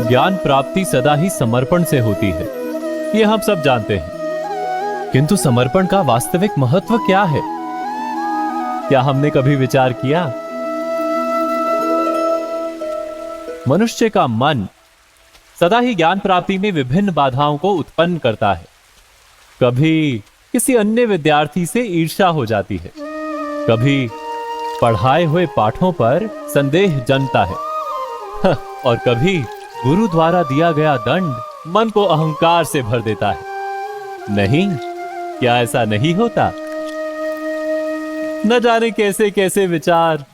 ज्ञान प्राप्ति सदा ही समर्पण से होती है, ये हम सब जानते हैं। किंतु समर्पण का वास्तविक महत्व क्या है? क्या हमने कभी विचार किया? मनुष्य का मन सदा ही ज्ञान प्राप्ति में विभिन्न बाधाओं को उत्पन्न करता है। कभी किसी अन्य विद्यार्थी से ईर्ष्या हो जाती है, कभी पढ़ाए हुए पाठों पर संदेह जन्मता है और कभी गुरु द्वारा दिया गया दंड मन को अहंकार से भर देता है। नहीं, क्या ऐसा नहीं होता? न जाने कैसे कैसे विचार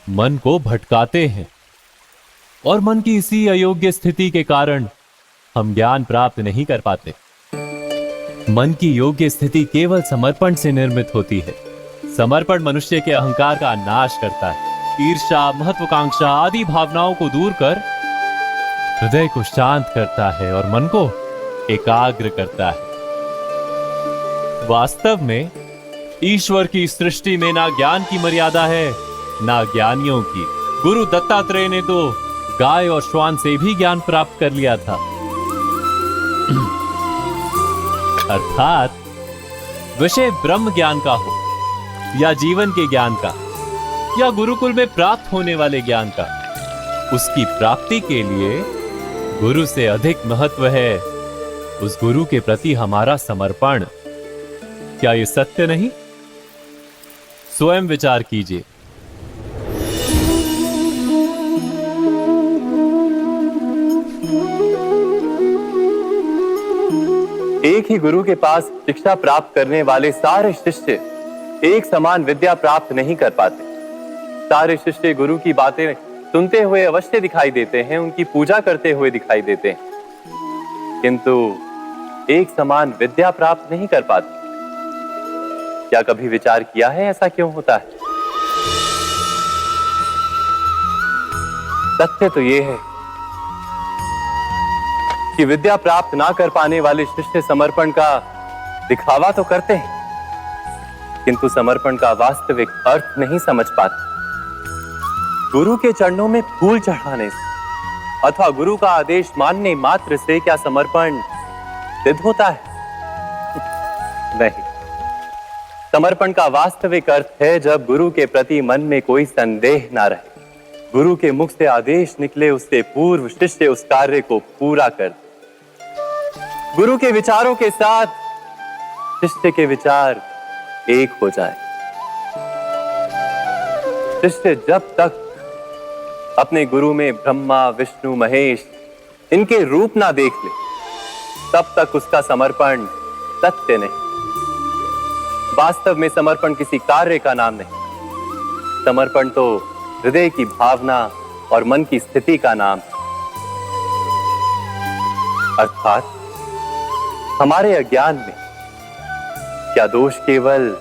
मन को भटकाते हैं और मन की इसी अयोग्य स्थिति के कारण हम ज्ञान प्राप्त नहीं कर पाते। मन की योग्य स्थिति केवल समर्पण से निर्मित होती है। समर्पण मनुष्य के अहंकार का नाश करता है। ईर्ष्या, महत्वाकांक्षा आदि भावनाओं को दूर कर हृदय को शांत करता है और मन को एकाग्र करता है। वास्तव में ईश्वर की सृष्टि में ना ज्ञान की मर्यादा है, ना ज्ञानियों की। गुरु दत्तात्रेय ने तो गाय और श्वान से भी ज्ञान प्राप्त कर लिया था। अर्थात विषय ब्रह्म ज्ञान का हो या जीवन के ज्ञान का या गुरुकुल में प्राप्त होने वाले ज्ञान का, उसकी प्राप्ति के लिए गुरु से अधिक महत्व है उस गुरु के प्रति हमारा समर्पण। क्या यह सत्य नहीं? स्वयं विचार कीजिए। एक ही गुरु के पास शिक्षा प्राप्त करने वाले सारे शिष्य एक समान विद्या प्राप्त नहीं कर पाते। सारे शिष्य गुरु की बातें सुनते हुए अवश्य दिखाई देते हैं, उनकी पूजा करते हुए दिखाई देते हैं, किंतु एक समान विद्या प्राप्त नहीं कर पाते। क्या कभी विचार किया है ऐसा क्यों होता है? सत्य तो यह है कि विद्या प्राप्त ना कर पाने वाले शिष्य समर्पण का दिखावा तो करते हैं, किंतु समर्पण का वास्तविक अर्थ नहीं समझ पाते। गुरु के चरणों में फूल चढ़ाने से अथवा गुरु का आदेश मानने मात्र से क्या समर्पण सिद्ध होता है? नहीं। समर्पण का वास्तविक अर्थ है जब गुरु के प्रति मन में कोई संदेह ना रहे, गुरु के मुख से आदेश निकले उससे पूर्व शिष्य उस कार्य को पूरा कर दे। गुरु के विचारों के साथ शिष्य के विचार एक हो जाए। शिष्य जब तक अपने गुरु में ब्रह्मा, विष्णु, महेश इनके रूप ना देख ले, तब तक उसका समर्पण सत्य नहीं। वास्तव में समर्पण किसी कार्य का नाम नहीं। समर्पण तो हृदय की भावना और मन की स्थिति का नाम है। अर्थात हमारे अज्ञान में क्या दोष केवल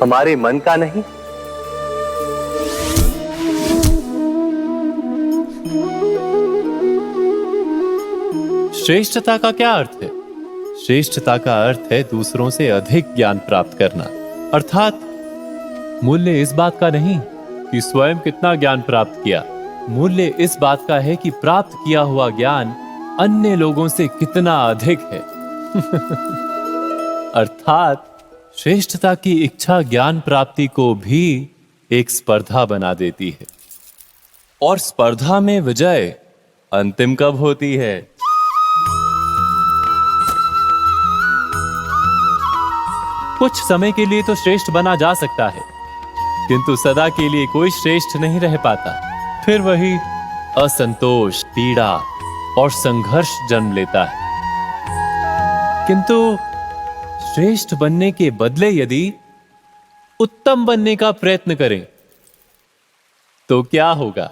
हमारे मन का नहीं? श्रेष्ठता का क्या अर्थ है? श्रेष्ठता का अर्थ है दूसरों से अधिक ज्ञान प्राप्त करना। अर्थात मूल्य इस बात का नहीं कि स्वयं कितना ज्ञान प्राप्त किया, मूल्य इस बात का है कि प्राप्त किया हुआ ज्ञान अन्य लोगों से कितना अधिक है। अर्थात श्रेष्ठता की इच्छा ज्ञान प्राप्ति को भी एक स्पर्धा बना देती है, और स्पर्धा में विजय अंतिम कब होती है? कुछ समय के लिए तो श्रेष्ठ बना जा सकता है, किंतु सदा के लिए कोई श्रेष्ठ नहीं रह पाता। फिर वही असंतोष, पीड़ा और संघर्ष जन्म लेता है। किंतु श्रेष्ठ बनने के बदले यदि उत्तम बनने का प्रयत्न करें तो क्या होगा?